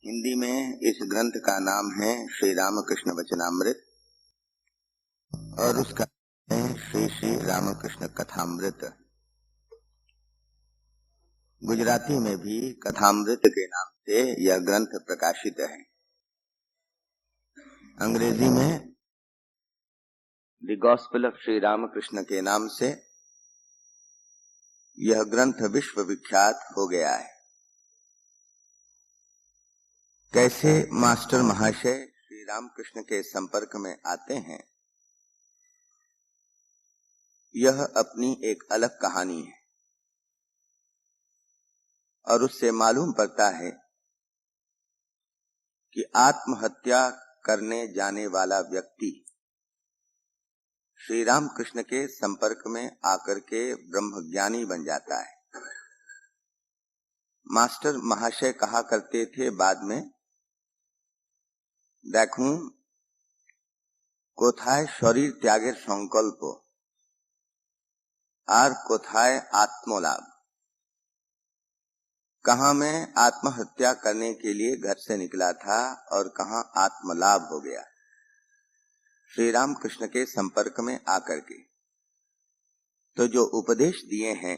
हिंदी में इस ग्रंथ का नाम है श्री रामकृष्ण वचनामृत और उसका है श्री श्री रामकृष्ण कथामृत। गुजराती में भी कथामृत के नाम से यह ग्रंथ प्रकाशित है। अंग्रेजी में the Gospel of Shri Ramakrishna के नाम से यह ग्रंथ विश्व विख्यात हो गया है। कैसे मास्टर महाशय श्री रामकृष्ण के संपर्क में आते हैं, यह अपनी एक अलग कहानी है और उससे मालूम पड़ता है कि आत्महत्या करने जाने वाला व्यक्ति श्री रामकृष्ण के संपर्क में आकर के ब्रह्मज्ञानी बन जाता है। मास्टर महाशय कहा करते थे बाद में, देखूं कोथाय शरीर त्यागेर संकल्प और कोथाय आत्मलाभ। कहां मैं आत्महत्या करने के लिए घर से निकला था और कहां आत्मलाभ हो गया श्री रामकृष्ण के संपर्क में आकर के। तो जो उपदेश दिए हैं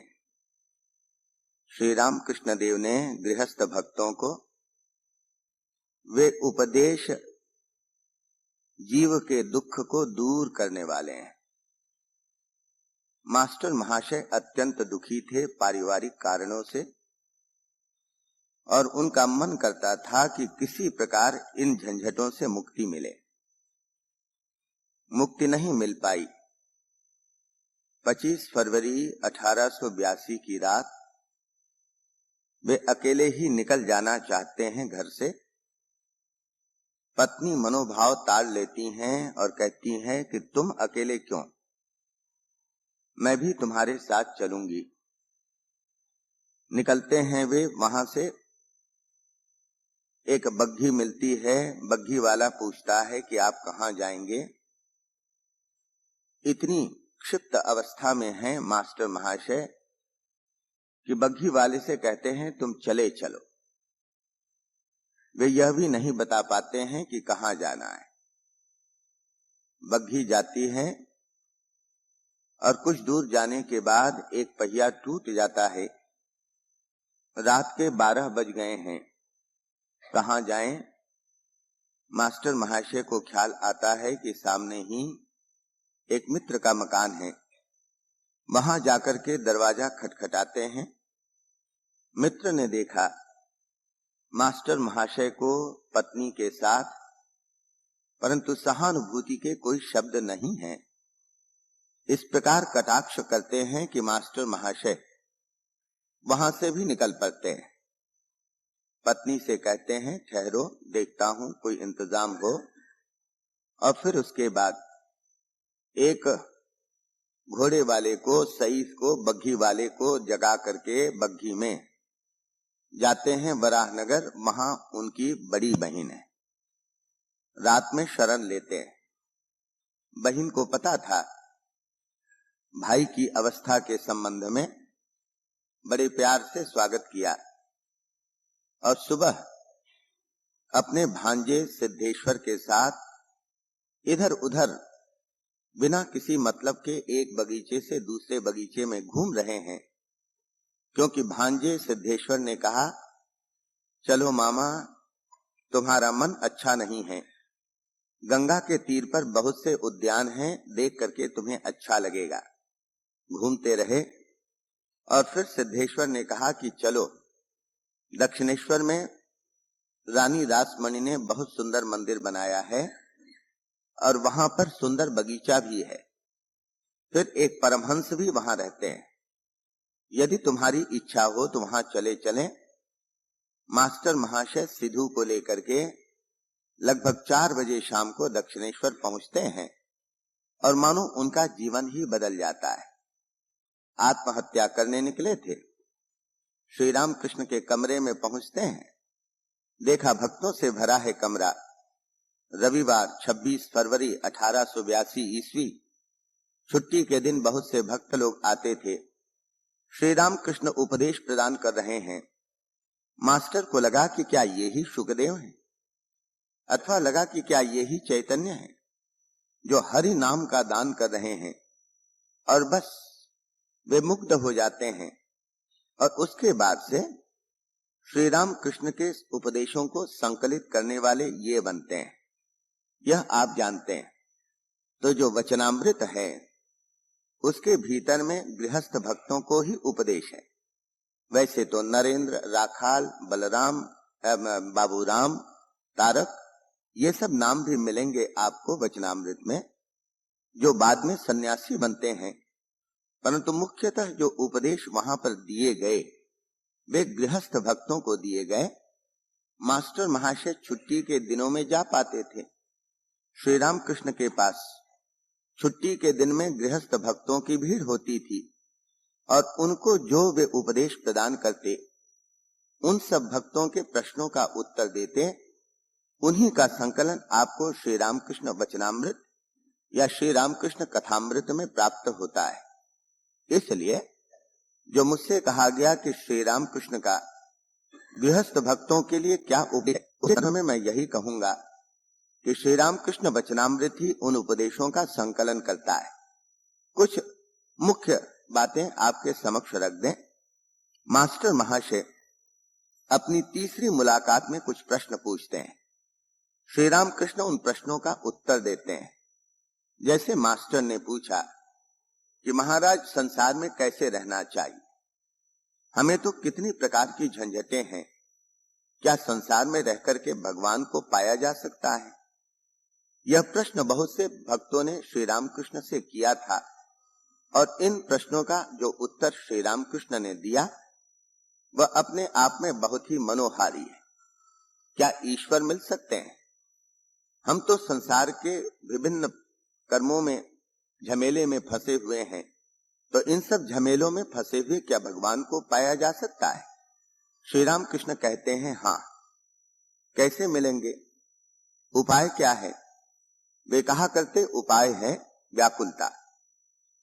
श्री रामकृष्ण देव ने गृहस्थ भक्तों को, वे उपदेश जीव के दुख को दूर करने वाले हैं। मास्टर महाशय अत्यंत दुखी थे पारिवारिक कारणों से और उनका मन करता था कि किसी प्रकार इन झंझटों से मुक्ति मिले। मुक्ति नहीं मिल पाई। 25 फरवरी 1882 की रात वे अकेले ही निकल जाना चाहते हैं घर से। पत्नी मनोभाव ताड़ लेती हैं और कहती हैं कि तुम अकेले क्यों, मैं भी तुम्हारे साथ चलूंगी। निकलते हैं वे वहां से। एक बग्घी मिलती है। बग्घी वाला पूछता है कि आप कहां जाएंगे। इतनी क्षिप्त अवस्था में हैं मास्टर महाशय कि बग्घी वाले से कहते हैं तुम चले चलो। वे यह भी नहीं बता पाते हैं कि कहां जाना है। बग्घी जाती है और कुछ दूर जाने के बाद एक पहिया टूट जाता है। रात के 12 बज गए हैं। कहां जाएं? मास्टर महाशय को ख्याल आता है कि सामने ही एक मित्र का मकान है। वहां जाकर के दरवाजा खटखटाते हैं। मित्र ने देखा मास्टर महाशय को पत्नी के साथ, परंतु सहानुभूति के कोई शब्द नहीं है। इस प्रकार कटाक्ष करते हैं कि मास्टर महाशय वहां से भी निकल पड़ते हैं। पत्नी से कहते हैं ठहरो, देखता हूं कोई इंतजाम हो। और फिर उसके बाद एक घोड़े वाले को, सईस को, बग्घी वाले को जगा करके बग्घी में जाते हैं बराहनगर। वहां उनकी बड़ी बहन है। रात में शरण लेते हैं। बहन को पता था भाई की अवस्था के संबंध में, बड़े प्यार से स्वागत किया और सुबह अपने भांजे सिद्धेश्वर के साथ इधर उधर बिना किसी मतलब के एक बगीचे से दूसरे बगीचे में घूम रहे हैं, क्योंकि भांजे सिद्धेश्वर ने कहा चलो मामा, तुम्हारा मन अच्छा नहीं है। गंगा के तीर पर बहुत से उद्यान हैं, देख करके तुम्हें अच्छा लगेगा। घूमते रहे और फिर सिद्धेश्वर ने कहा कि चलो, दक्षिणेश्वर में रानी रासमणि ने बहुत सुंदर मंदिर बनाया है और वहां पर सुंदर बगीचा भी है। फिर एक परमहंस भी वहां रहते हैं। यदि तुम्हारी इच्छा हो तो वहां चले चलें। मास्टर महाशय सिद्धू को लेकर के लगभग 4 बजे शाम को दक्षिणेश्वर पहुंचते हैं और मानो उनका जीवन ही बदल जाता है। आत्महत्या करने निकले थे। श्री रामकृष्ण के कमरे में पहुंचते हैं। देखा भक्तों से भरा है कमरा। रविवार 26 फरवरी 1882 ईस्वी, छुट्टी के दिन बहुत से भक्त लोग आते थे। श्री रामकृष्ण उपदेश प्रदान कर रहे हैं। मास्टर को लगा कि क्या ये ही शुकदेव हैं, अथवा लगा कि क्या ये ही चैतन्य है जो हरि नाम का दान कर रहे हैं, और बस वे मुग्ध हो जाते हैं। और उसके बाद से श्री राम कृष्ण के उपदेशों को संकलित करने वाले ये बनते हैं। यह आप जानते हैं। तो जो वचनामृत है उसके भीतर में गृहस्थ भक्तों को ही उपदेश है। वैसे तो नरेंद्र, राखाल, बलराम, बाबूराम, तारक, ये सब नाम भी मिलेंगे आपको वचनामृत में, जो बाद में सन्यासी बनते हैं। परंतु मुख्यतः जो उपदेश वहां पर दिए गए वे गृहस्थ भक्तों को दिए गए। मास्टर महाशय छुट्टी के दिनों में जा पाते थे श्री राम कृष्ण के पास। छुट्टी के दिन में गृहस्थ भक्तों की भीड़ होती थी और उनको जो वे उपदेश प्रदान करते, उन सब भक्तों के प्रश्नों का उत्तर देते। उन्हीं का संकलन आपको श्री रामकृष्ण वचनामृत या श्री रामकृष्ण कथामृत में प्राप्त होता है। इसलिए जो मुझसे कहा गया कि श्री रामकृष्ण का गृहस्थ भक्तों के लिए क्या उपदेश, उस समय मैं यही कहूंगा कि श्री रामकृष्ण वचनामृत ही उन उपदेशों का संकलन करता है। कुछ मुख्य बातें आपके समक्ष रख दें। मास्टर महाशय अपनी तीसरी मुलाकात में कुछ प्रश्न पूछते हैं। श्री रामकृष्ण उन प्रश्नों का उत्तर देते हैं। जैसे मास्टर ने पूछा कि महाराज संसार में कैसे रहना चाहिए, हमें तो कितनी प्रकार की झंझटें हैं, क्या संसार में रहकर के भगवान को पाया जा सकता है? यह प्रश्न बहुत से भक्तों ने श्री रामकृष्ण से किया था और इन प्रश्नों का जो उत्तर श्री रामकृष्ण ने दिया वह अपने आप में बहुत ही मनोहारी है। क्या ईश्वर मिल सकते हैं? हम तो संसार के विभिन्न कर्मों में, झमेले में फंसे हुए हैं, तो इन सब झमेलों में फंसे हुए क्या भगवान को पाया जा सकता है? श्री राम कृष्ण कहते हैं हाँ। कैसे मिलेंगे? उपाय क्या है? वे कहा करते उपाय है व्याकुलता,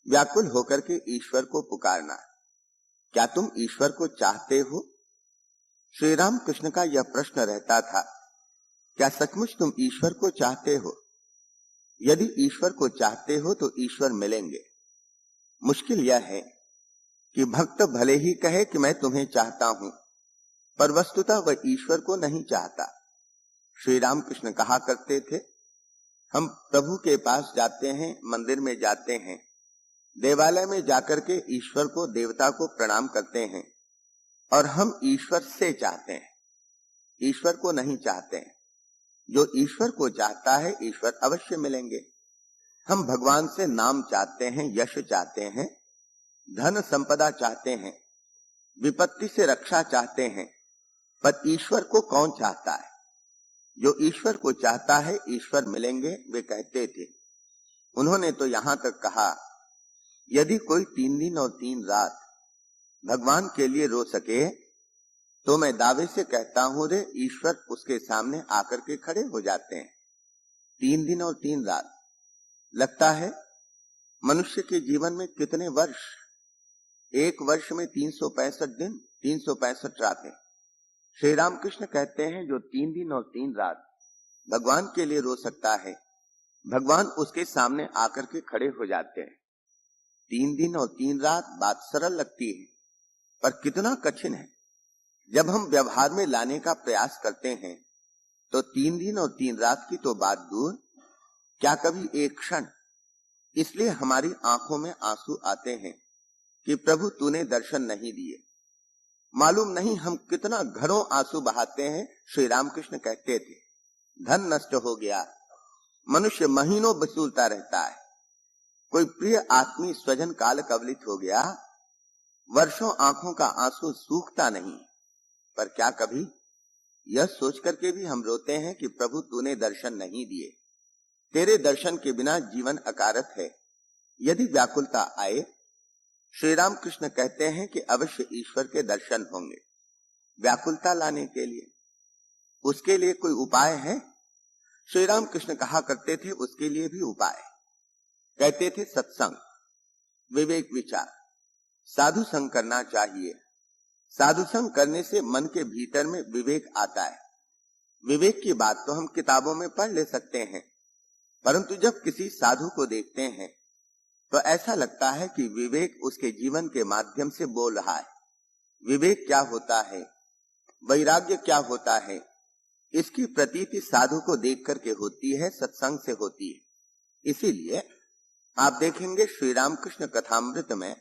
व्याकुल होकर के ईश्वर को पुकारना। क्या तुम ईश्वर को चाहते हो? श्री राम कृष्ण का यह प्रश्न रहता था, क्या सचमुच तुम ईश्वर को चाहते हो? यदि ईश्वर को चाहते हो तो ईश्वर मिलेंगे। मुश्किल यह है कि भक्त भले ही कहे कि मैं तुम्हें चाहता हूं, पर वस्तुतः वह ईश्वर को नहीं चाहता। श्री राम कृष्ण कहा करते थे, हम प्रभु के पास जाते हैं, मंदिर में जाते हैं, देवालय में जाकर के ईश्वर को, देवता को प्रणाम करते हैं, और हम ईश्वर से चाहते हैं, ईश्वर को नहीं चाहते हैं। जो ईश्वर को चाहता है ईश्वर अवश्य मिलेंगे। हम भगवान से नाम चाहते हैं, यश चाहते हैं, धन संपदा चाहते हैं, विपत्ति से रक्षा चाहते हैं, पर ईश्वर को कौन चाहता है? जो ईश्वर को चाहता है ईश्वर मिलेंगे, वे कहते थे। उन्होंने तो यहां तक कहा, यदि कोई 3 दिन और 3 रात भगवान के लिए रो सके तो मैं दावे से कहता हूं रे ईश्वर उसके सामने आकर के खड़े हो जाते हैं। 3 दिन और 3 रात लगता है मनुष्य के जीवन में कितने वर्ष? एक वर्ष में 365 दिन, 365 रातें। श्री रामकृष्ण कहते हैं जो 3 दिन और 3 रात भगवान के लिए रो सकता है, भगवान उसके सामने आकर के खड़े हो जाते हैं। 3 दिन और 3 रात बात सरल लगती है, पर कितना कठिन है। जब हम व्यवहार में लाने का प्रयास करते हैं तो 3 दिन और 3 रात की तो बात दूर, क्या कभी एक क्षण इसलिए हमारी आंखों में आंसू आते हैं कि प्रभु तूने दर्शन नहीं दिए। मालूम नहीं हम कितना घरों आंसू बहाते हैं। श्री रामकृष्ण कहते थे, धन नष्ट हो गया, मनुष्य महीनों बसूलता रहता है। कोई प्रिय आत्मीय स्वजन काल कवलित हो गया, वर्षों आंखों का आंसू सूखता नहीं। पर क्या कभी यह सोच करके भी हम रोते हैं कि प्रभु तूने दर्शन नहीं दिए, तेरे दर्शन के बिना जीवन अकारत है। यदि व्याकुलता आए, श्री राम कृष्ण कहते हैं कि अवश्य ईश्वर के दर्शन होंगे। व्याकुलता लाने के लिए उसके लिए कोई उपाय है? श्री राम कृष्ण कहा करते थे उसके लिए भी उपाय। कहते थे सत्संग, विवेक विचार, साधु संग करना चाहिए, साधु संग करने से मन के भीतर में विवेक आता है। विवेक की बात तो हम किताबों में पढ़ ले सकते हैं, परंतु जब किसी साधु को देखते हैं तो ऐसा लगता है कि विवेक उसके जीवन के माध्यम से बोल रहा है। विवेक क्या होता है, वैराग्य क्या होता है, इसकी प्रतीति साधु को देख करके होती है, सत्संग से होती है। इसीलिए आप देखेंगे श्री रामकृष्ण कथामृत में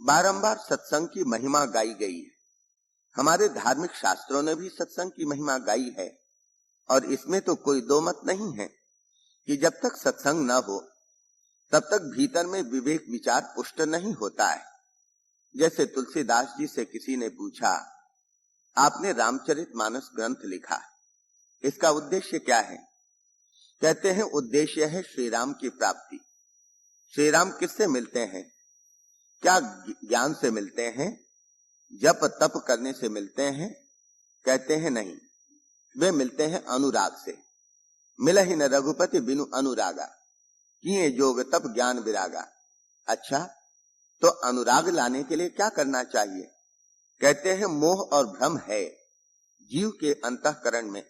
बारंबार सत्संग की महिमा गाई गई है। हमारे धार्मिक शास्त्रों ने भी सत्संग की महिमा गाई है, और इसमें तो कोई दो मत नहीं है कि जब तक सत्संग न हो तब तक भीतर में विवेक विचार पुष्ट नहीं होता है। जैसे तुलसीदास जी से किसी ने पूछा, आपने रामचरितमानस ग्रंथ लिखा, इसका उद्देश्य क्या है? कहते हैं उद्देश्य है श्री राम की प्राप्ति। श्री राम किससे मिलते हैं? क्या ज्ञान से मिलते हैं? जप तप करने से मिलते हैं? कहते हैं नहीं, वे मिलते हैं अनुराग से। मिलहि न रघुपति बिनु अनुरागा, किए जोग तप ज्ञान विरागा। अच्छा, तो अनुराग लाने के लिए क्या करना चाहिए? कहते हैं मोह और भ्रम है जीव के अंतःकरण में,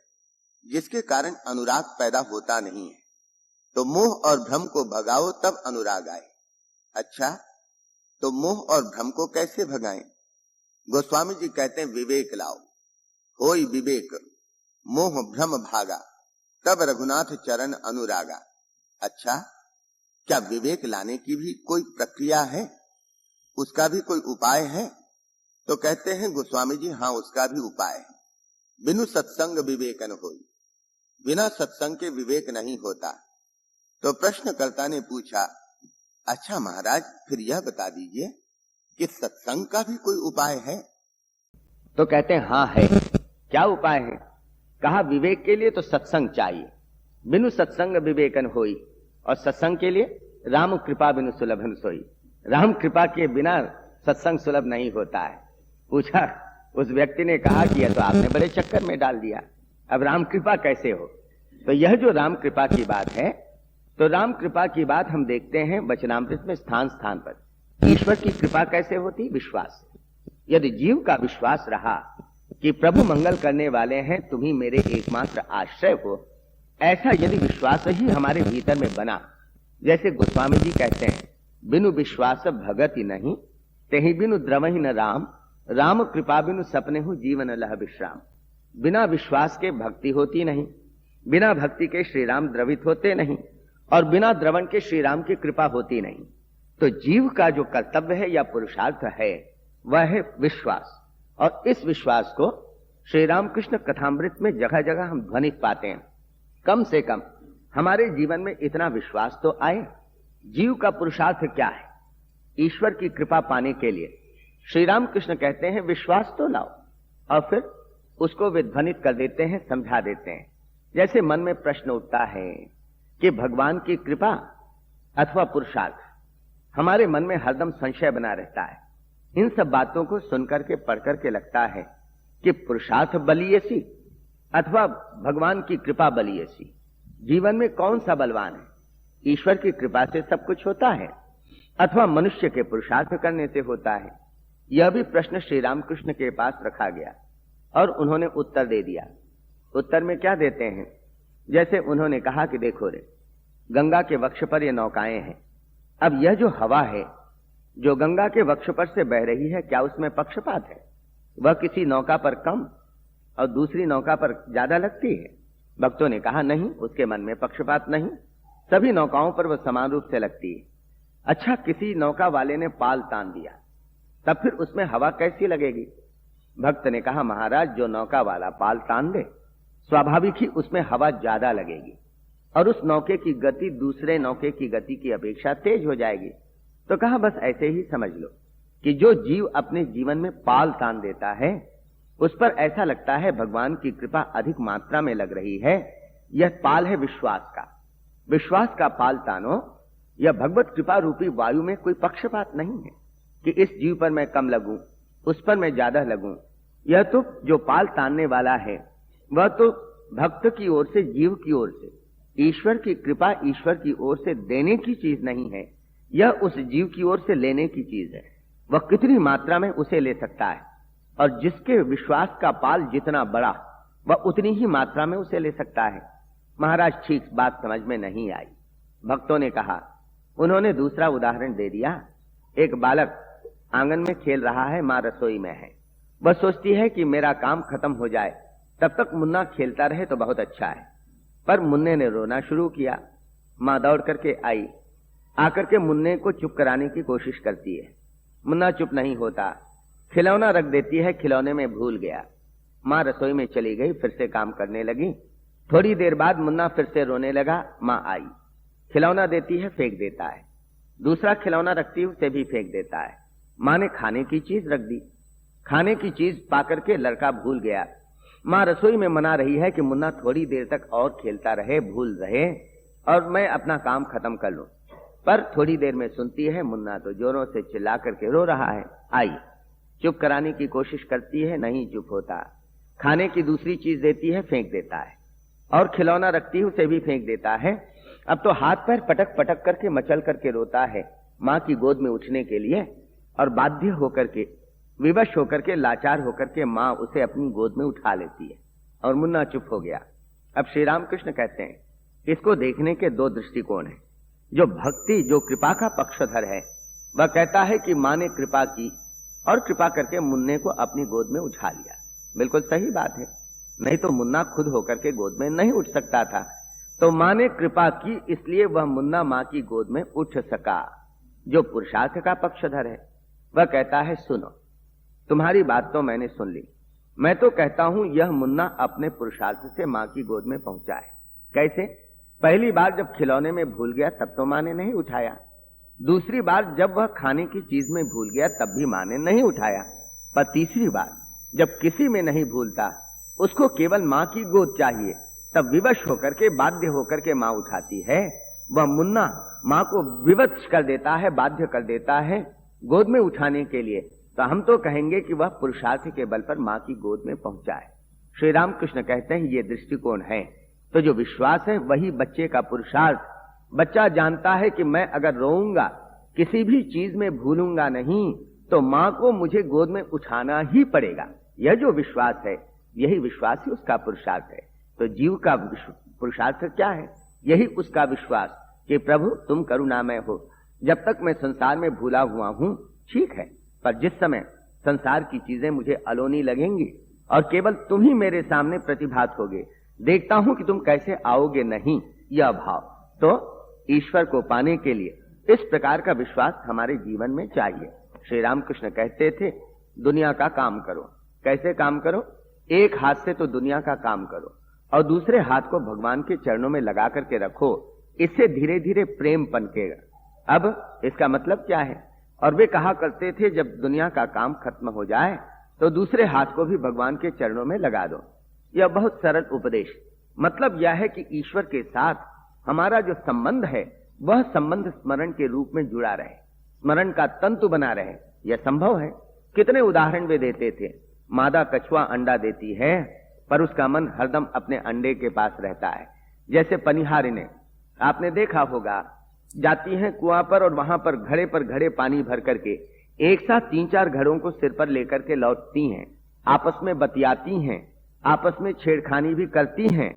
जिसके कारण अनुराग पैदा होता नहीं है। तो मोह और भ्रम को भगाओ तब अनुराग आए। अच्छा, तो मोह और भ्रम को कैसे भगाएं? गोस्वामी जी कहते हैं विवेक लाओ, होई विवेक मोह भ्रम भागा, तब रघुनाथ चरण अनुरागा। अच्छा, क्या विवेक लाने की भी कोई प्रक्रिया है, उसका भी कोई उपाय है? तो कहते हैं गोस्वामी जी, हाँ, उसका भी उपाय है। बिनु सत्संग विवेकन होई, बिना सत्संग के विवेक नहीं होता। तो प्रश्नकर्ता ने पूछा, अच्छा महाराज, फिर यह बता दीजिए कि सत्संग का भी कोई उपाय है? तो कहते हैं हाँ है। क्या उपाय है? कहा विवेक के लिए तो सत्संग चाहिए, बिनु सत्संग विवेकन होई, और सत्संग के लिए राम कृपा बिनु सुलभन सोई। राम कृपा के बिना सत्संग सुलभ नहीं होता है। पूछा, उस व्यक्ति ने कहा कि यह तो आपने बड़े चक्कर में डाल दिया, अब राम कृपा कैसे हो? तो यह जो राम कृपा की बात है, तो राम कृपा की बात हम देखते हैं वचनामृत में स्थान स्थान पर। ईश्वर की कृपा कैसे होती? विश्वास। यदि जीव का विश्वास रहा कि प्रभु मंगल करने वाले हैं, तुम ही मेरे एकमात्र आश्रय हो, ऐसा यदि विश्वास ही हमारे भीतर में बना, जैसे गोस्वामी जी कहते हैं, बिनु विश्वास भगति नहीं, तेहि बिनु द्रवहि न राम, राम कृपा बिनु सपने हूं जीवन लह विश्राम। बिना विश्वास के भक्ति होती नहीं, बिना भक्ति के श्री राम द्रवित होते नहीं, और बिना द्रवण के श्री राम की कृपा होती नहीं। तो जीव का जो कर्तव्य है या पुरुषार्थ है, वह है विश्वास। और इस विश्वास को श्री रामकृष्ण कथामृत में जगह जगह हम ध्वनित पाते हैं। कम से कम हमारे जीवन में इतना विश्वास तो आए। जीव का पुरुषार्थ क्या है? ईश्वर की कृपा पाने के लिए श्री रामकृष्ण कहते हैं विश्वास तो लाओ, और फिर उसको वे ध्वनित कर देते हैं, समझा देते हैं। जैसे मन में प्रश्न उठता है कि भगवान की कृपा अथवा पुरुषार्थ, हमारे मन में हरदम संशय बना रहता है। इन सब बातों को सुनकर के पढ़ करके लगता है कि पुरुषार्थ बलियसी अथवा भगवान की कृपा बलियसी। जीवन में कौन सा बलवान है? ईश्वर की कृपा से सब कुछ होता है अथवा मनुष्य के पुरुषार्थ करने से होता है? यह भी प्रश्न श्री रामकृष्ण के पास रखा गया और उन्होंने उत्तर दे दिया। उत्तर में क्या देते हैं? जैसे उन्होंने कहा कि देखो रे, गंगा के वक्ष पर ये नौकाएं हैं। अब यह जो हवा है जो गंगा के वक्ष पर से बह रही है, क्या उसमें पक्षपात है? वह किसी नौका पर कम और दूसरी नौका पर ज्यादा लगती है? भक्तों ने कहा नहीं, उसके मन में पक्षपात नहीं, सभी नौकाओं पर वह समान रूप से लगती है। अच्छा, किसी नौका वाले ने पाल तान दिया, तब फिर उसमें हवा कैसी लगेगी? भक्त ने कहा महाराज, जो नौका वाला पाल तान दे, स्वाभाविक ही उसमें हवा ज्यादा लगेगी और उस नौके की गति दूसरे नौके की गति की अपेक्षा तेज हो जाएगी। तो कहा बस ऐसे ही समझ लो कि जो जीव अपने जीवन में पाल तान देता है, उस पर ऐसा लगता है भगवान की कृपा अधिक मात्रा में लग रही है। यह पाल है विश्वास का। विश्वास का पाल तानो। यह भगवत कृपा रूपी वायु में कोई पक्षपात नहीं है कि इस जीव पर मैं कम लगूं, उस पर मैं ज्यादा लगूं। यह तो जो पाल तानने वाला है वह तो भक्त की ओर से, जीव की ओर से, ईश्वर की कृपा ईश्वर की ओर से देने की चीज नहीं है, यह उस जीव की ओर से लेने की चीज है। वह कितनी मात्रा में उसे ले सकता है। और जिसके विश्वास का पाल जितना बड़ा वह उतनी ही मात्रा में उसे ले सकता है। महाराज ठीक बात समझ में नहीं आई। भक्तों ने कहा, उन्होंने दूसरा उदाहरण दे दिया। एक बालक आंगन में खेल रहा है, मां रसोई में है। वह सोचती है कि मेरा काम खत्म हो जाए, तब तक मुन्ना खेलता रहे तो बहुत अच्छा है। पर मुन्ने ने रोना शुरू किया। मां दौड़ करके आई, आकर के मुन्ने को चुप कराने की कोशिश करती है। मुन्ना चुप नहीं होता, खिलौना रख देती है, खिलौने में भूल गया। मां रसोई में चली गई, फिर से काम करने लगी। थोड़ी देर बाद मुन्ना फिर से रोने लगा। मां आई, खिलौना देती है, फेंक देता है। दूसरा खिलौना रखती है, उसे भी फेंक देता है। मां ने खाने की चीज रख दी, खाने की चीज पाकर के लड़का भूल गया। मां रसोई में मना रही है कि मुन्ना थोड़ी देर तक और खेलता रहे, भूल रहे और मैं अपना काम खत्म कर लूं। पर थोड़ी देर में सुनती है मुन्ना तो जोरों से चिल्ला करके रो रहा है। आई, चुप कराने की कोशिश करती है, नहीं चुप होता। खाने की दूसरी चीज देती है, फेंक देता है। और खिलौना रखती है, उसे भी फेंक देता है। अब तो हाथ पैर पटक पटक करके मचल करके रोता है मां की गोद में उठने के लिए, और बाध्य होकर के, विवश होकर के, लाचार होकर के मां उसे अपनी गोद में उठा लेती है और मुन्ना चुप हो गया। अब श्री रामकृष्ण कहते हैं, इसको देखने के दो दृष्टिकोण हैं। जो भक्ति, जो कृपा का पक्षधर है, वह कहता है कि मां ने कृपा की और कृपा करके मुन्ने को अपनी गोद में उठा लिया। बिल्कुल सही बात है, नहीं तो मुन्ना खुद होकर के गोद में नहीं उठ सकता था। तो मां ने कृपा की, इसलिए वह मुन्ना मां की गोद में उठ सका। जो पुरुषार्थ का पक्षधर है वह कहता है, सुनो, तुम्हारी बात तो मैंने सुन ली, मैं तो कहता हूं यह मुन्ना अपने पुरुषार्थ से मां की गोद में पहुंचा है। कैसे? पहली बार जब खिलौने में भूल गया तब तो मां ने नहीं उठाया। दूसरी बार जब वह खाने की चीज में भूल गया तब भी मां ने नहीं उठाया। पर तीसरी बार जब किसी में नहीं भूलता, उसको केवल मां की गोद चाहिए, तब विवश होकर के, बाध्य होकर के मां उठाती है। वह मुन्ना मां को विवश कर देता है, बाध्य कर देता है गोद में उठाने के लिए। तो हम तो कहेंगे कि वह पुरुषार्थ के बल पर मां की गोद में पहुंचा है। श्री रामकृष्ण कहते हैं ये दृष्टिकोण है। तो जो विश्वास है वही बच्चे का पुरुषार्थ। बच्चा जानता है कि मैं अगर रोऊंगा, किसी भी चीज में भूलूंगा नहीं, तो मां को मुझे गोद में उठाना ही पड़ेगा। यह जो विश्वास है, यही विश्वास ही उसका पुरुषार्थ है। तो जीव का पुरुषार्थ क्या है? यही उसका विश्वास कि प्रभु तुम करुणामय हो। जब तक मैं संसार में भूला हुआ हूं, ठीक है, पर जिस समय संसार की चीजें मुझे अलोनी लगेंगी और केवल तुम ही मेरे सामने प्रतिभात होगे, देखता हूं कि तुम कैसे आओगे नहीं, यह भाव। तो ईश्वर को पाने के लिए इस प्रकार का विश्वास हमारे जीवन में चाहिए। श्री रामकृष्ण कहते थे, दुनिया का काम करो। कैसे काम करो? एक हाथ से तो दुनिया का काम करो और दूसरे हाथ को भगवान के चरणों में लगा करके रखो। इससे धीरे धीरे प्रेम पनकेगा। अब इसका मतलब क्या है? और वे कहा करते थे, जब दुनिया का काम खत्म हो जाए तो दूसरे हाथ को भी भगवान के चरणों में लगा दो। यह बहुत सरल उपदेश। मतलब यह है कि ईश्वर के साथ हमारा जो संबंध है वह संबंध स्मरण के रूप में जुड़ा रहे, स्मरण का तंतु बना रहे। यह संभव है। कितने उदाहरण वे देते थे। मादा कछुआ अंडा देती है पर उसका मन हरदम अपने अंडे के पास रहता है। जैसे पनिहारिने, आपने देखा होगा, जाती हैं कुआं पर और वहां पर घड़े पानी भर करके एक साथ 3-4 घड़ों को सिर पर लेकर के लौटती हैं, आपस में बतियाती हैं, आपस में छेड़खानी भी करती हैं,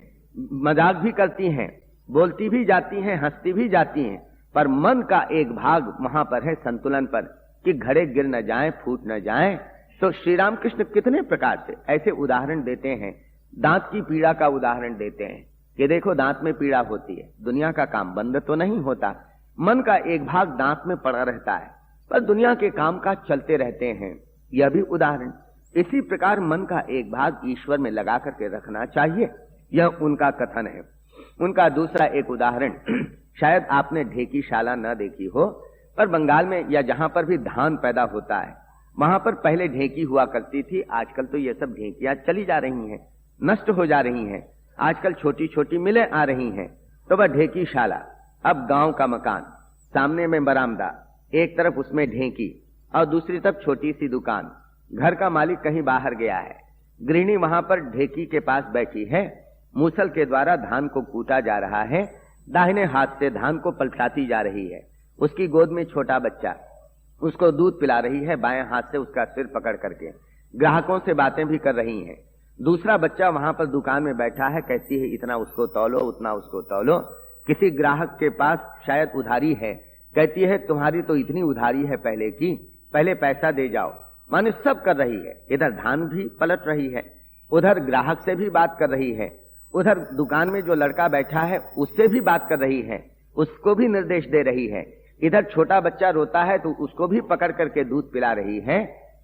मजाक भी करती हैं, बोलती भी जाती हैं, हंसती भी जाती हैं, पर मन का एक भाग वहां पर है संतुलन पर कि घड़े गिर न जाएं, फूट न जाएं। तो श्री रामकृष्ण कितने प्रकार से ऐसे उदाहरण देते हैं। दांत की पीड़ा का उदाहरण देते हैं कि देखो दांत में पीड़ा होती है, दुनिया का काम बंद तो नहीं होता, मन का एक भाग दांत में पड़ा रहता है, पर दुनिया के काम काज चलते रहते हैं। यह भी उदाहरण। इसी प्रकार मन का एक भाग ईश्वर में लगा करके रखना चाहिए, यह उनका कथन है। उनका दूसरा एक उदाहरण, शायद आपने ढेकीशाला न देखी हो, पर बंगाल में या जहां पर भी धान पैदा होता है वहां पर पहले ढेकी हुआ करती थी। आजकल तो ये सब ढेकियां चली जा रही हैं, नष्ट हो जा रही हैं। आजकल छोटी छोटी मिलें आ रही हैं। तो वह ढेकीशाला, अब गांव का मकान, सामने में बरामदा, एक तरफ उसमें ढेकी और दूसरी तरफ छोटी सी दुकान। घर का मालिक कहीं बाहर गया है, गृहिणी वहां पर ढेकी के पास बैठी है, मूसल के द्वारा धान को कूटा जा रहा है, दाहिने हाथ से धान को पलटाती जा रही है। उसकी गोद में छोटा बच्चा उसको दूध पिला रही है, बाएं हाथ से उसका सिर पकड़ करके। ग्राहकों से बातें भी कर रही हैं। दूसरा बच्चा वहां पर दुकान में बैठा है, कहती है इतना उसको तौलो, उतना उसको तौलो। किसी ग्राहक के पास शायद उधारी है, कहती है तुम्हारी तो इतनी उधारी है पहले की, पहले पैसा दे जाओ। माने सब कर रही है, इधर धान भी पलट रही है, उधर ग्राहक से भी बात कर रही है, उधर दुकान में जो लड़का बैठा है उससे भी बात कर रही है, उसको भी निर्देश दे रही है, इधर छोटा बच्चा रोता है तो उसको भी पकड़ करके दूध पिला रही है।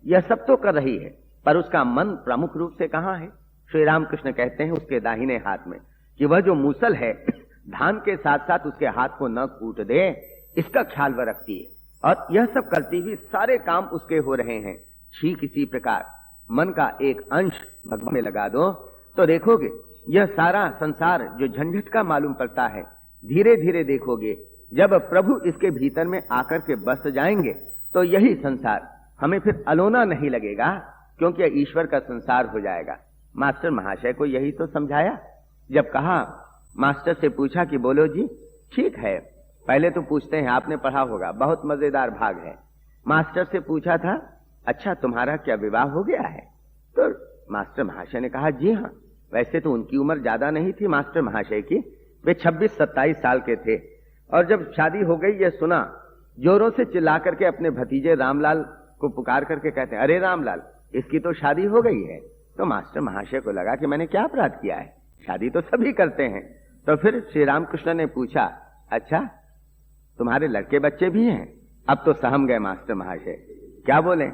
यह सब तो कर रही है, पर उसका मन प्रमुख रूप से कहां है? श्री रामकृष्ण कहते हैं उसके दाहिने हाथ में, कि वह जो मूसल है धान के साथ साथ उसके हाथ को न कूट दे, इसका ख्याल वह रखती है। और यह सब करती हुई सारे काम उसके हो रहे हैं। ठीक इसी प्रकार मन का एक अंश भगवान में लगा दो तो देखोगे यह सारा संसार जो झंझट का मालूम पड़ता है, धीरे धीरे देखोगे जब प्रभु इसके भीतर में आकर के बस जाएंगे तो यही संसार हमें फिर अलोना नहीं लगेगा, क्योंकि ईश्वर का संसार हो जाएगा। मास्टर महाशय को यही तो समझाया। जब कहा, मास्टर से पूछा कि बोलो जी, ठीक है, पहले तो पूछते हैं आपने पढ़ा होगा, बहुत मजेदार भाग है। मास्टर से पूछा था, अच्छा तुम्हारा क्या विवाह हो गया है? तो मास्टर महाशय ने कहा जी हाँ। वैसे तो उनकी उम्र ज्यादा नहीं थी मास्टर महाशय की, वे 26-27 साल के थे। और जब शादी हो गई यह सुना, जोरों से चिल्ला करके अपने भतीजे रामलाल को पुकार करके कहते हैं, अरे रामलाल, इसकी तो शादी हो गई है। तो मास्टर महाशय को लगा कि मैंने क्या अपराध किया है, शादी तो सभी करते हैं। तो फिर श्री रामकृष्ण ने पूछा, अच्छा तुम्हारे लड़के बच्चे भी हैं? अब तो सहम गए मास्टर महाशय। क्या बोले?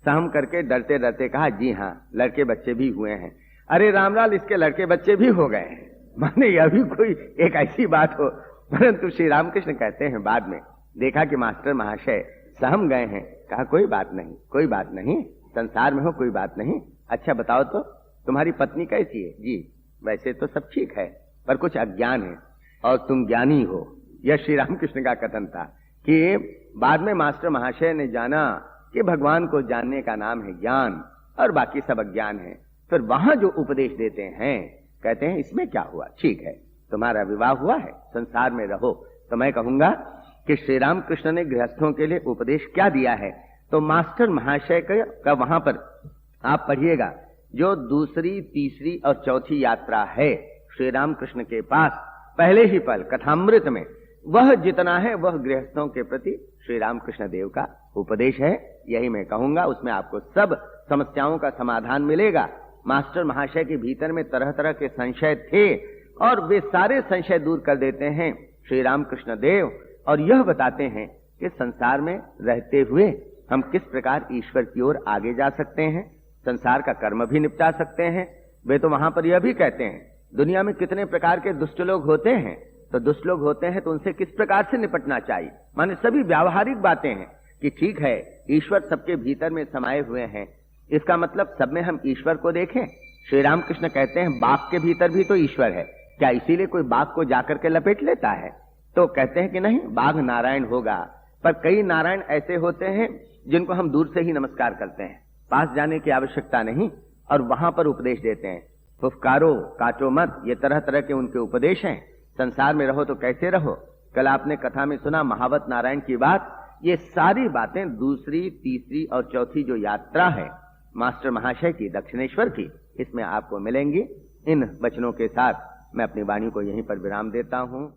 सहम करके डरते डरते कहा, जी हाँ, लड़के बच्चे भी हुए हैं। अरे रामलाल, इसके लड़के बच्चे भी हो गए हैं। माने यह भी कोई एक ऐसी बात हो। परंतु श्री रामकृष्ण कहते हैं बाद में देखा कि मास्टर महाशय सहम गए हैं, कहा कोई बात नहीं, कोई बात नहीं, संसार में हो कोई बात नहीं। अच्छा बताओ तो तुम्हारी पत्नी कैसी है? जी वैसे तो सब ठीक है, पर कुछ अज्ञान है और तुम ज्ञानी हो। यह श्री रामकृष्ण का कथन था कि बाद में मास्टर महाशय ने जाना कि भगवान को जानने का नाम है ज्ञान और बाकी सब अज्ञान है। फिर वहां जो उपदेश देते हैं, कहते हैं इसमें क्या हुआ, ठीक है तुम्हारा विवाह हुआ है, संसार में रहो। तो मैं कहूंगा कि श्री रामकृष्ण ने गृहस्थों के लिए उपदेश क्या दिया है, तो मास्टर महाशय का वहां पर आप पढ़िएगा, जो दूसरी, तीसरी और चौथी यात्रा है श्री रामकृष्ण के पास, पहले ही पल कथामृत में वह जितना है वह गृहस्थों के प्रति श्री रामकृष्ण देव का उपदेश है। यही मैं कहूंगा, उसमें आपको सब समस्याओं का समाधान मिलेगा। मास्टर महाशय के भीतर में तरह तरह के संशय थे और वे सारे संशय दूर कर देते हैं श्री रामकृष्ण देव, और यह बताते हैं कि संसार में रहते हुए हम किस प्रकार ईश्वर की ओर आगे जा सकते हैं, संसार का कर्म भी निपटा सकते हैं। वे तो वहां पर यह भी कहते हैं दुनिया में कितने प्रकार के दुष्ट लोग होते हैं, तो दुष्ट लोग होते हैं तो उनसे किस प्रकार से निपटना चाहिए। माने सभी व्यावहारिक बातें हैं कि ठीक है ईश्वर सबके भीतर में समाये हुए हैं, इसका मतलब सब में हम ईश्वर को देखें। श्री रामकृष्ण कहते हैं बाघ के भीतर भी तो ईश्वर है, क्या इसीलिए कोई बाघ को जाकर के लपेट लेता है? तो कहते हैं कि नहीं, बाघ नारायण होगा, पर कई नारायण ऐसे होते हैं जिनको हम दूर से ही नमस्कार करते हैं, पास जाने की आवश्यकता नहीं, और वहां पर उपदेश देते हैं, फुफकारो काटो मत, ये तरह तरह के उनके उपदेश हैं। संसार में रहो तो कैसे रहो, कल आपने कथा में सुना महावत नारायण की बात। ये सारी बातें दूसरी, तीसरी और चौथी जो यात्रा है मास्टर महाशय की, दक्षिणेश्वर की, इसमें आपको मिलेंगी। इन वचनों के साथ मैं अपनी वाणी को यहीं पर विराम देता हूं।